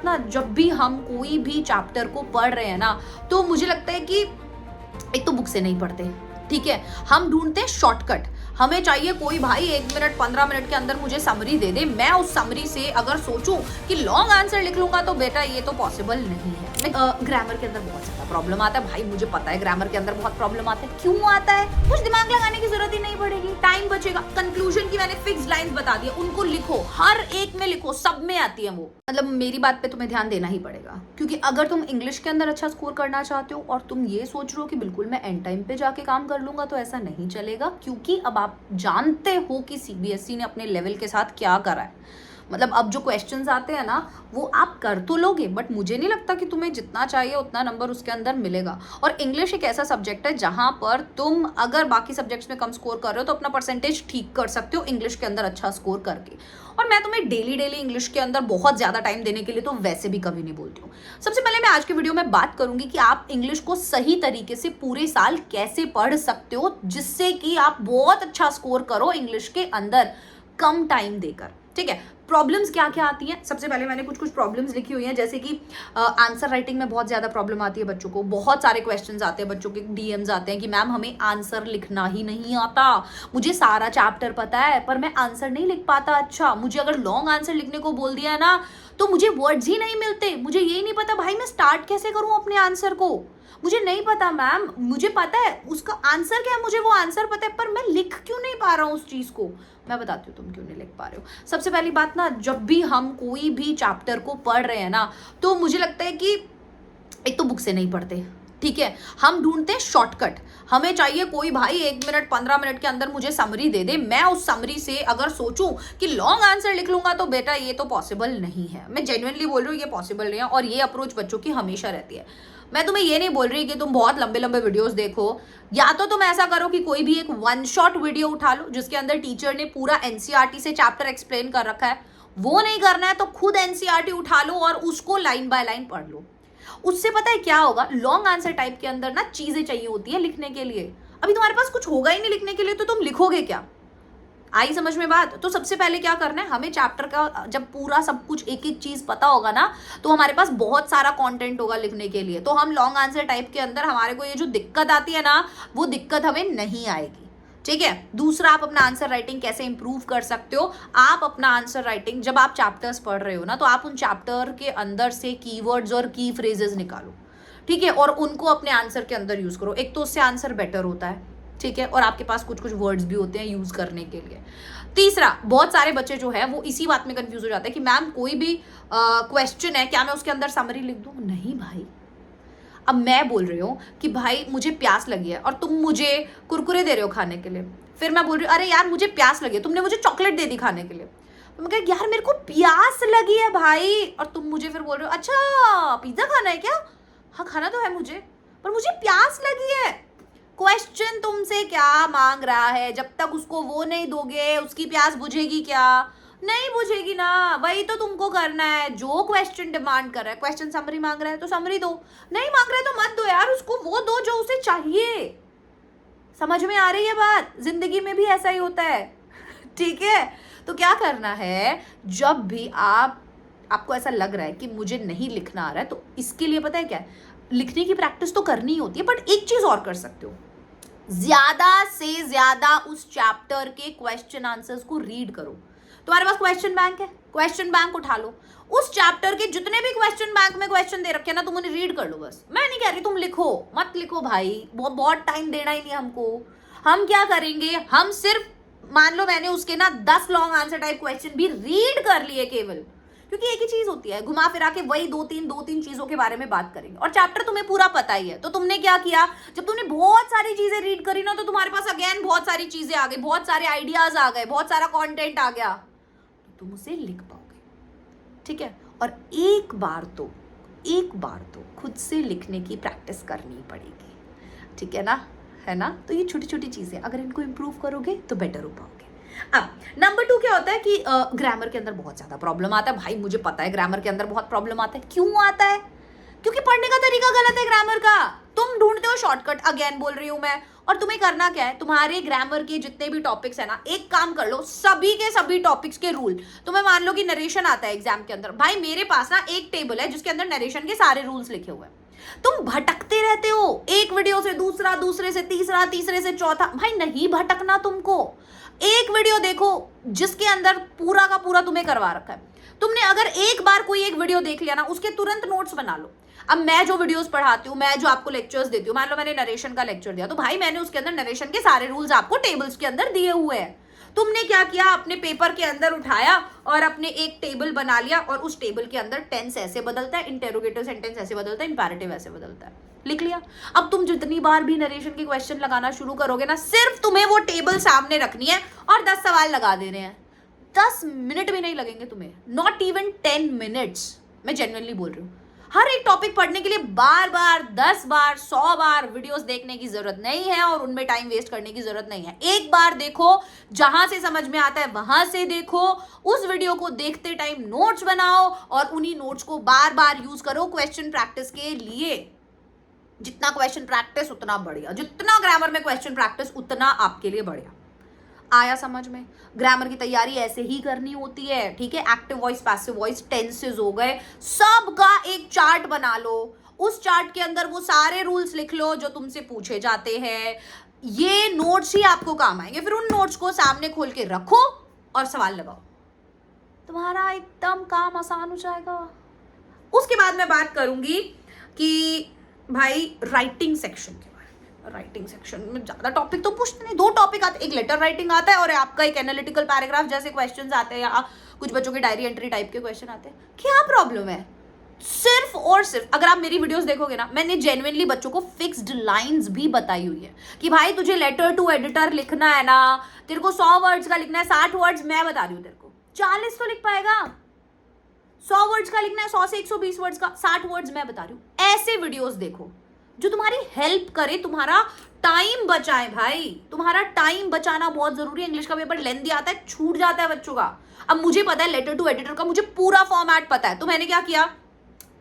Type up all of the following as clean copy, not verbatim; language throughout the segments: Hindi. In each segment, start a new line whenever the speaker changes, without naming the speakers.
बात ना, जब भी हम कोई भी चैप्टर को पढ़ रहे हैं ना, तो मुझे लगता है कि एक तो बुक से नहीं पढ़ते, ठीक है, हम ढूंढते हैं शॉर्टकट। हमें चाहिए कोई भाई 1 मिनट 15 मिनट के अंदर मुझे समरी दे दे, मैं उस समरी से अगर सोचूं कि लॉन्ग आंसर लिख लूंगा तो बेटा ये तो पॉसिबल नहीं है। ग्रामर के अंदर बहुत ज्यादा प्रॉब्लम आता है भाई, मुझे पता है ग्रामर के अंदर बहुत प्रॉब्लम आता है। क्यों आता है? कुछ दिमाग लगाने की जरूरत ही नहीं पड़ेगी, टाइम बचेगा। कंक्लूजन की मैंने फिक्स लाइंस बता दी, उनको लिखो, हर एक में लिखो, सब में आती है वो। मतलब मेरी बात पे तुम्हें ध्यान देना ही पड़ेगा, क्योंकि अगर तुम इंग्लिश के अंदर अच्छा स्कोर करना चाहते हो और तुम ये सोच रहे हो कि बिल्कुल मैं एंड टाइम पे जाके काम कर लूंगा, तो ऐसा नहीं चलेगा। क्योंकि अब आप जानते हो कि सीबीएसई ने अपने लेवल के साथ क्या करा है। मतलब अब जो क्वेश्चंस आते हैं ना, वो आप कर तो लोगे, बट मुझे नहीं लगता कि तुम्हें जितना चाहिए उतना नंबर उसके अंदर मिलेगा। और इंग्लिश एक ऐसा सब्जेक्ट है जहां पर तुम अगर बाकी सब्जेक्ट्स में कम स्कोर कर रहे हो तो अपना परसेंटेज ठीक कर सकते हो इंग्लिश के अंदर अच्छा स्कोर करके। और मैं तुम्हें डेली इंग्लिश के अंदर बहुत ज्यादा टाइम देने के लिए तो वैसे भी कभी नहीं बोलती हूँ। सबसे पहले मैं आज के वीडियो में बात करूंगी कि आप इंग्लिश को सही तरीके से पूरे साल कैसे पढ़ सकते हो, जिससे कि आप बहुत अच्छा स्कोर करो इंग्लिश के अंदर कम टाइम देकर। ठीक है, प्रॉब्लम्स क्या क्या आती हैं? सबसे पहले मैंने कुछ प्रॉब्लम्स लिखी हुई हैं, जैसे कि आंसर राइटिंग में बहुत ज्यादा प्रॉब्लम आती है बच्चों को। बहुत सारे क्वेश्चंस आते हैं, बच्चों के डीएम्स आते हैं कि मैम हमें आंसर लिखना ही नहीं आता, मुझे सारा चैप्टर पता है पर मैं आंसर नहीं लिख पाता। अच्छा, मुझे अगर लॉन्ग आंसर लिखने को बोल दिया ना तो मुझे वर्ड्स ही नहीं मिलते, मुझे यही नहीं पता भाई मैं स्टार्ट कैसे करूं अपने आंसर को। मुझे नहीं पता मैम, मुझे पता है उसका आंसर क्या है, मुझे वो आंसर पता है, पर मैं लिख क्यों नहीं पा रहा हूँ उस चीज को। मैं बताती हूँ तुम क्यों नहीं लिख पा रहे हो। सबसे पहली बात ना, जब भी हम कोई भी चैप्टर को पढ़ रहे हैं ना, तो मुझे लगता है कि एक तो बुक से नहीं पढ़ते, ठीक है, हम ढूंढते हैं शॉर्टकट। हमें चाहिए कोई भाई 1 मिनट 15 मिनट के अंदर मुझे समरी दे दे, मैं उस समरी से अगर सोचूं कि लॉन्ग आंसर लिख लूंगा तो बेटा ये तो पॉसिबल नहीं है। मैं जेन्युइनली बोल रही हूँ, ये पॉसिबल नहीं है। और ये अप्रोच बच्चों की हमेशा रहती है। मैं तुम्हें ये नहीं बोल रही कि तुम बहुत लंबे लंबे वीडियोस देखो, या तो तुम ऐसा करो कि कोई भी एक वन शॉट वीडियो उठा लो जिसके अंदर टीचर ने पूरा एनसीईआरटी से चैप्टर एक्सप्लेन कर रखा है। वो नहीं करना है तो खुद एनसीईआरटी उठा लो और उसको लाइन बाय लाइन पढ़ लो। उससे पता है क्या होगा, लॉन्ग आंसर टाइप के अंदर ना चीजें चाहिए होती है लिखने के लिए। अभी तुम्हारे पास कुछ होगा ही नहीं लिखने के लिए तो तुम लिखोगे क्या? आई समझ में बात? तो सबसे पहले क्या करना है, हमें चैप्टर का जब पूरा सब कुछ एक एक चीज पता होगा ना, तो हमारे पास बहुत सारा कंटेंट होगा लिखने के लिए। तो हम लॉन्ग आंसर टाइप के अंदर हमारे को ये जो दिक्कत आती है ना, वो दिक्कत हमें नहीं आएगी। ठीक है। दूसरा, आप अपना आंसर राइटिंग कैसे इंप्रूव कर सकते हो? आप अपना आंसर राइटिंग जब आप चैप्टर्स पढ़ रहे हो ना, तो आप उन चैप्टर के अंदर से कीवर्ड्स और की फ्रेजेस निकालो, ठीक है, और उनको अपने आंसर के अंदर यूज करो। एक तो उससे आंसर बेटर होता है, ठीक है, और आपके पास कुछ वर्ड्स भी होते हैं यूज करने के लिए। तीसरा, बहुत सारे बच्चे जो है वो इसी बात में कंफ्यूज हो जाते हैं कि मैम कोई भी क्वेश्चन है, क्या मैं उसके अंदर समरी लिख दूं? नहीं भाई, अब मैं बोल रही हूँ कि भाई मुझे प्यास लगी है और तुम मुझे कुरकुरे दे रहे हो खाने के लिए, फिर मैं बोल रही हूँ अरे यार मुझे प्यास लगी है, तुमने मुझे चॉकलेट दे दी खाने के लिए, तो मैं कह यार मेरे को प्यास लगी है भाई, और तुम मुझे फिर बोल रहे हो अच्छा पिज्जा खाना है क्या? हाँ खाना तो है मुझे, पर मुझे प्यास लगी है। क्वेश्चन तुमसे क्या मांग रहा है? जब तक उसको वो नहीं दोगे उसकी प्यास बुझेगी क्या? नहीं बुझेगी ना। वही तो तुमको करना है, जो क्वेश्चन डिमांड कर रहा है। क्वेश्चन समरी मांग रहा है तो समरी दो, नहीं मांग रहा है तो मत दो यार, उसको वो दो जो उसे चाहिए। समझ में आ रही है बात? जिंदगी में भी ऐसा ही होता है ठीक है। तो क्या करना है, जब भी आपको ऐसा लग रहा है कि मुझे नहीं लिखना आ रहा है, तो इसके लिए पता है क्या है, लिखने की प्रैक्टिस तो करनी ही होती है, बट एक चीज और कर सकते हो, ज्यादा से ज्यादा उस चैप्टर के क्वेश्चन आंसर्स को रीड करो। तुम्हारे पास क्वेश्चन बैंक है, क्वेश्चन बैंक उठा लो, उस चैप्टर के जितने भी क्वेश्चन बैंक में क्वेश्चन दे रखे हैं ना, तुम उन्हें रीड कर लो बस। मैं नहीं कह रही तुम लिखो, मत लिखो भाई, बहुत टाइम देना ही नहीं हमको। हम क्या करेंगे, हम सिर्फ मान लो मैंने उसके ना 10 लॉन्ग आंसर टाइप क्वेश्चन भी रीड कर लिए केवल, क्योंकि एक ही चीज होती है, घुमा फिरा के वही दो तीन चीजों के बारे में बात करेंगे, और चैप्टर तुम्हें पूरा पता ही है। तो तुमने क्या किया, जब तुमने बहुत सारी चीजें रीड करी ना, तो तुम्हारे पास अगेन बहुत सारी चीजें आ गई, बहुत सारे आइडियाज आ गए, बहुत सारा कंटेंट आ गया, तो तुम उसे लिख पाओगे। ठीक है। और एक बार तो खुद से लिखने की प्रैक्टिस करनी पड़ेगी, ठीक है ना, है ना। तो ये छोटी छोटी चीजें अगर इनको इंप्रूव करोगे तो बेटर हो पाओगे। अब नंबर 2 क्या होता है कि ग्रामर के अंदर बहुत ज्यादा प्रॉब्लम आता है भाई, मुझे पता है ग्रामर के अंदर बहुत प्रॉब्लम आता है। क्यों आता है? क्योंकि पढ़ने का तरीका गलत है ग्रामर का। तुम ढूंढते हो शॉर्टकट, अगेन बोल रही हूं मैं, और तुम्हें करना क्या है, तुम्हारे ग्रामर के जितने भी टॉपिक्स है ना, एक काम कर लो, सभी के सभी टॉपिक्स के रूल, तुम्हें मान लो कि नरेशन आता है एग्जाम के अंदर, भाई मेरे पास ना एक टेबल है जिसके अंदर नरेशन के सारे रूल्स लिखे हुए हैं। तुम भटकते रहते हो एक वीडियो से दूसरा, दूसरे से तीसरा, तीसरे से चौथा। भाई नहीं भटकना तुमको, एक वीडियो देखो जिसके अंदर पूरा का पूरा तुम्हें करवा रखा है। तुमने अगर एक बार कोई एक वीडियो देख लिया ना, उसके तुरंत नोट्स बना लो। अब मैं जो वीडियोस पढ़ाती हूँ, मैं जो आपको लेक्चर्स देती हूँ, मान लो मैंने नरेशन का लेक्चर दिया, तो भाई मैंने उसके अंदर नरेशन के सारे रूल्स आपको टेबल्स के अंदर दिए हुए हैं। तुमने क्या किया, अपने पेपर के अंदर उठाया और अपने एक टेबल बना लिया, और उस टेबल के अंदर टेंस ऐसे बदलता है, इंटेरोगेटिव सेंटेंस ऐसे बदलता है, इंपैरेटिव ऐसे बदलता है, लिख लिया। अब तुम जितनी बार भी नरेशन के क्वेश्चन लगाना शुरू करोगे ना, सिर्फ तुम्हें वो टेबल सामने रखनी है और 10 सवाल लगा देने हैं। 10 मिनट भी नहीं लगेंगे तुम्हें, नॉट इवन 10 मिनट्स, मैं जेन्युइनली बोल रही हूँ। हर एक टॉपिक पढ़ने के लिए बार बार 10 बार 100 बार वीडियोस देखने की जरूरत नहीं है, और उनमें टाइम वेस्ट करने की जरूरत नहीं है। एक बार देखो, जहां से समझ में आता है वहां से देखो, उस वीडियो को देखते टाइम नोट्स बनाओ और उन्हीं नोट्स को बार बार यूज करो क्वेश्चन प्रैक्टिस के लिए। जितना क्वेश्चन प्रैक्टिस उतना बढ़िया, जितना ग्रामर में क्वेश्चन प्रैक्टिस उतना आपके लिए बढ़िया। आया समझ में? ग्रामर की तैयारी ऐसे ही करनी होती है, ठीक है। Active voice, passive voice, tenses हो गए, सबका एक चार्ट बना लो, उस चार्ट के अंदर वो सारे रूल्स लिख लो जो तुमसे पूछे जाते हैं। ये नोट्स ही आपको काम आएंगे। फिर उन नोट्स को सामने खोल के रखो और सवाल लगाओ, तुम्हारा एकदम काम आसान हो जाएगा। उसके बाद मैं बात करूंगी कि भाई राइटिंग सेक्शन के बारे में। राइटिंग सेक्शन में ज्यादा टॉपिक तो पूछते नहीं, 2 टॉपिक आते, एक लेटर राइटिंग आता है और आपका एक एनालिटिकल पैराग्राफ जैसे क्वेश्चंस आते हैं, या कुछ बच्चों के डायरी एंट्री टाइप के क्वेश्चन आते हैं। क्या प्रॉब्लम है? सिर्फ और सिर्फ अगर आप मेरी वीडियोस देखोगे ना, मैंने जेन्युइनली बच्चों को फिक्स्ड लाइंस भी बताई हुई है कि भाई तुझे लेटर टू एडिटर लिखना है ना, तेरे को 100 वर्ड्स का लिखना है, 60 वर्ड्स मैं बता रही हूँ तेरे को, 40 तो लिख पाएगा। 100 वर्ड्स का लिखना है, 100 से 120 वर्ड्स का, 60 वर्ड्स मैं बता रही हूँ। ऐसे वीडियोस देखो जो तुम्हारी हेल्प करे, तुम्हारा टाइम बचाए। भाई तुम्हारा टाइम बचाना बहुत जरूरी है। इंग्लिश का पेपर लेंथी आता है, छूट जाता है बच्चों का। अब मुझे पता है लेटर टू एडिटर का मुझे पूरा फॉर्मेट पता है, तो मैंने क्या किया,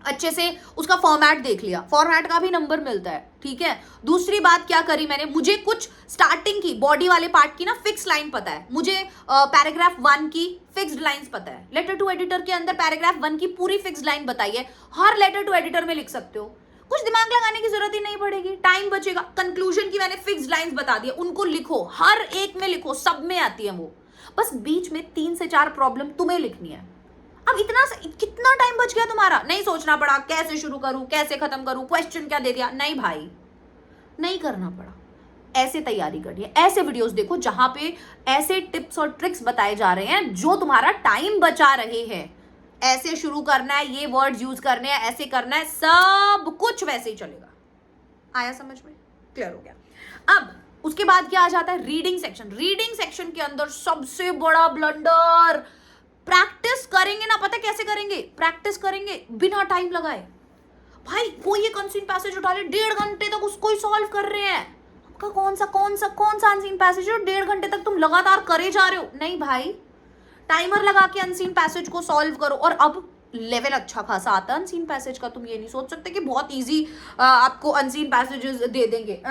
अच्छे से उसका फॉर्मेट देख लिया, फॉर्मेट का भी नंबर मिलता है, ठीक है। दूसरी बात क्या करी मैंने, मुझे कुछ स्टार्टिंग की बॉडी वाले पार्ट की ना फिक्स लाइन पता है, मुझे पैराग्राफ 1 की फिक्स्ड लाइंस पता है। लेटर टू एडिटर के अंदर पैराग्राफ 1 की पूरी फिक्स्ड लाइन बताई है, हर लेटर टू एडिटर में लिख सकते हो, कुछ दिमाग लगाने की जरूरत ही नहीं पड़ेगी, टाइम बचेगा। कंक्लूजन की मैंने फिक्स्ड लाइंस बता दी, उनको लिखो, हर एक में लिखो, सब में आती है वो, बस बीच में 3 से 4 प्रॉब्लम तुम्हें लिखनी है। अब कितना टाइम बच गया तुम्हारा, नहीं सोचना पड़ा कैसे शुरू करूं, कैसे खत्म करूं, क्वेश्चन क्या दे दिया, नहीं भाई, नहीं करना पड़ा। ऐसे तैयारी करनी है, ऐसे वीडियोस देखो जहां पे ऐसे टिप्स और ट्रिक्स बताए जा रहे हैं जो तुम्हारा टाइम बचा रहे हैं। ऐसे शुरू करना है, ये वर्ड्स यूज करने हैं, ऐसे करना है, सब कुछ वैसे ही चलेगा। आया समझ में? क्लियर हो गया। अब उसके बाद क्या आ जाता है, रीडिंग सेक्शन। रीडिंग सेक्शन के अंदर सबसे बड़ा ब्लंडर, प्रैक्टिस करेंगे ना, पता कैसे करेंगे, प्रैक्टिस करेंगे बिना टाइम लगाए। भाई कोई एक अनसीन पैसेज उठा ले, 1.5 घंटे तक उसको ही सॉल्व कर रहे हैं, आपका कौन सा अनसीन पैसेज है 1.5 घंटे तक तुम लगातार करे जा रहे हो। नहीं भाई, टाइमर लगा के अनसीन पैसेज को सॉल्व करो। और अब लेवल अच्छा खासा आता है अनसीन पैसेज का, तुम ये नहीं सोच सकते कि बहुत इजी आपको अनसीन पैसेजेस दे देंगे।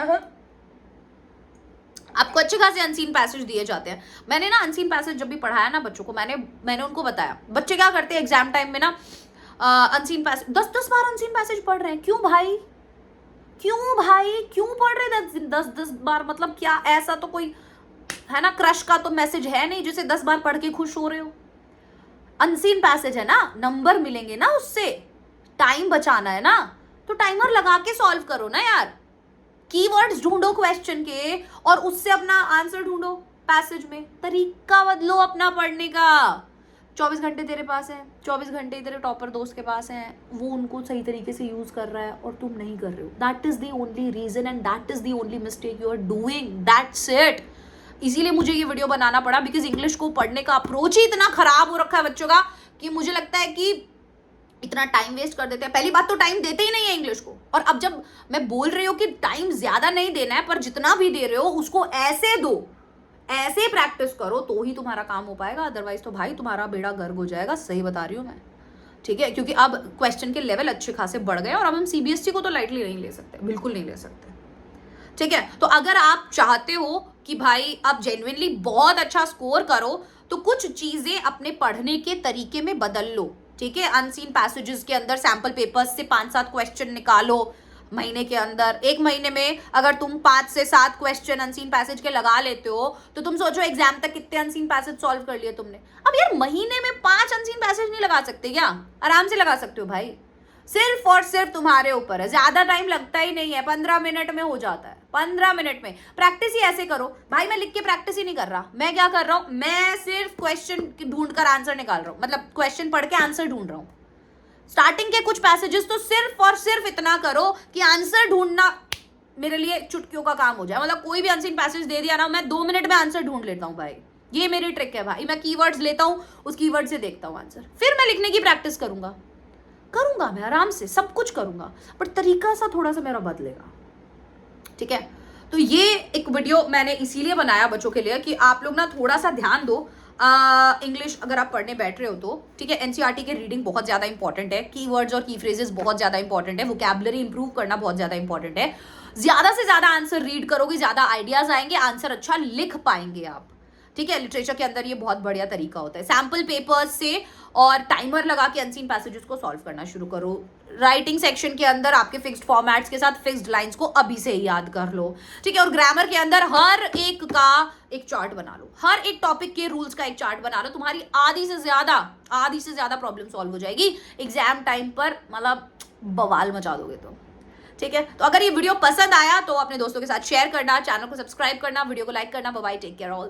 आपको अच्छे खासे अनसीन पैसेज दिए जाते हैं। मैंने ना अनसीन पैसेज जब भी पढ़ाया ना बच्चों को, मैंने उनको बताया, बच्चे क्या करते हैं एग्जाम टाइम में ना, अनसीन पैसेज 10 बार अनसीन पैसेज पढ़ रहे हैं। क्यों भाई, क्यों पढ़ रहे हैं 10 बार? मतलब क्या ऐसा तो कोई है ना, क्रश का तो मैसेज है नहीं जिसे 10 बार पढ़ के खुश हो रहे हो। अनसीन पैसेज है ना, नंबर मिलेंगे ना उससे, टाइम बचाना है ना, तो टाइमर लगा के सॉल्व करो ना यार। कीवर्ड्स ढूंढो क्वेश्चन के और उससे अपना आंसर ढूंढो पैसेज में। तरीका बदलो अपना पढ़ने का। 24 घंटे तेरे पास है, 24 घंटे तेरे टॉपर दोस्त के पास हैं, वो उनको सही तरीके से यूज कर रहा है और तुम नहीं कर रहे हो। That is the only reason and that is the only mistake you are doing, that's it. इसीलिए मुझे ये वीडियो बनाना पड़ा, बिकॉज इंग्लिश को पढ़ने का अप्रोच ही इतना खराब हो रखा है बच्चों का कि मुझे लगता है कि इतना टाइम वेस्ट कर देते हैं। पहली बात तो टाइम देते ही नहीं है इंग्लिश को, और अब जब मैं बोल रही हूँ कि टाइम ज्यादा नहीं देना है, पर जितना भी दे रहे हो उसको ऐसे दो, ऐसे प्रैक्टिस करो तो ही तुम्हारा काम हो पाएगा। अदरवाइज तो भाई तुम्हारा बेड़ा गर्क हो जाएगा, सही बता रही हूँ मैं, ठीक है। क्योंकि अब क्वेश्चन के लेवल अच्छे खासे बढ़ गए और अब हम सीबीएसई को तो लाइटली नहीं ले सकते, बिल्कुल नहीं ले सकते। ठीक है। तो अगर आप चाहते हो कि भाई आप जेन्युइनली बहुत अच्छा स्कोर करो तो कुछ चीजें अपने पढ़ने के तरीके में बदल लो, ठीक है। अनसीन पैसेजेस के अंदर सैंपल पेपर्स से 5-7 क्वेश्चन निकालो महीने के अंदर। एक महीने में अगर तुम 5 से 7 क्वेश्चन अनसीन पैसेज के लगा लेते हो तो तुम सोचो एग्जाम तक कितने अनसीन पैसेज सॉल्व कर लिए तुमने। अब यार महीने में 5 अनसीन पैसेज नहीं लगा सकते क्या? आराम से लगा सकते हो भाई, सिर्फ और सिर्फ तुम्हारे ऊपर है। ज्यादा टाइम लगता ही नहीं है, 15 मिनट में हो जाता है। 15 मिनट में प्रैक्टिस ही ऐसे करो भाई। मैं लिख के प्रैक्टिस ही नहीं कर रहा, मैं क्या कर रहा हूं, मैं सिर्फ क्वेश्चन ढूंढ कर आंसर निकाल रहा हूं, मतलब क्वेश्चन पढ़ के आंसर ढूंढ रहा हूं। स्टार्टिंग के कुछ पैसेजेस तो सिर्फ और सिर्फ इतना करो कि आंसर ढूंढना मेरे लिए चुटकियों का काम हो जाए। मतलब कोई भी अनसीन पैसेज दे दिया ना, मैं 2 मिनट में आंसर ढूंढ लेता हूं भाई। ये मेरी ट्रिक है भाई। मैं कीवर्ड्स लेता हूं, उस कीवर्ड से देखता हूं आंसर, फिर मैं लिखने की प्रैक्टिस करूंगा मैं आराम से सब कुछ करूंगा, पर तरीका सा थोड़ा सा मेरा बदलेगा, ठीक है। तो ये एक वीडियो मैंने इसीलिए बनाया बच्चों के लिए कि आप लोग ना थोड़ा सा ध्यान दो इंग्लिश अगर आप पढ़ने बैठ रहे हो तो, ठीक है। एनसीईआरटी के रीडिंग बहुत ज्यादा इंपॉर्टेंट है, कीवर्ड्स और की फ्रेजेस बहुत ज्यादा इंपॉर्टेंट है, वोकैबुलरी इंप्रूव करना बहुत ज्यादा इंपॉर्टेंट है। ज्यादा से ज्यादा आंसर रीड करोगे, ज्यादा आइडियाज आएंगे, आंसर अच्छा लिख पाएंगे आप, ठीक है। लिटरेचर के अंदर ये बहुत बढ़िया तरीका होता है। सैंपल पेपर्स से और टाइमर लगा के अनसीन पैसेजेस को सॉल्व करना शुरू करो। राइटिंग सेक्शन के अंदर आपके फिक्स्ड फॉर्मेट्स के साथ फिक्स्ड लाइंस को अभी से ही याद कर लो, ठीक है। और ग्रामर के अंदर हर एक का एक चार्ट बना लो, हर एक टॉपिक के रूल्स का एक चार्ट बना लो। तुम्हारी आधी से ज्यादा प्रॉब्लम सॉल्व हो जाएगी एग्जाम टाइम पर, मतलब बवाल मचा दोगे तुम, ठीक है। तो अगर ये वीडियो पसंद आया तो अपने दोस्तों के साथ शेयर करना, चैनल को सब्सक्राइब करना, वीडियो को लाइक करना। Bye bye, take care all.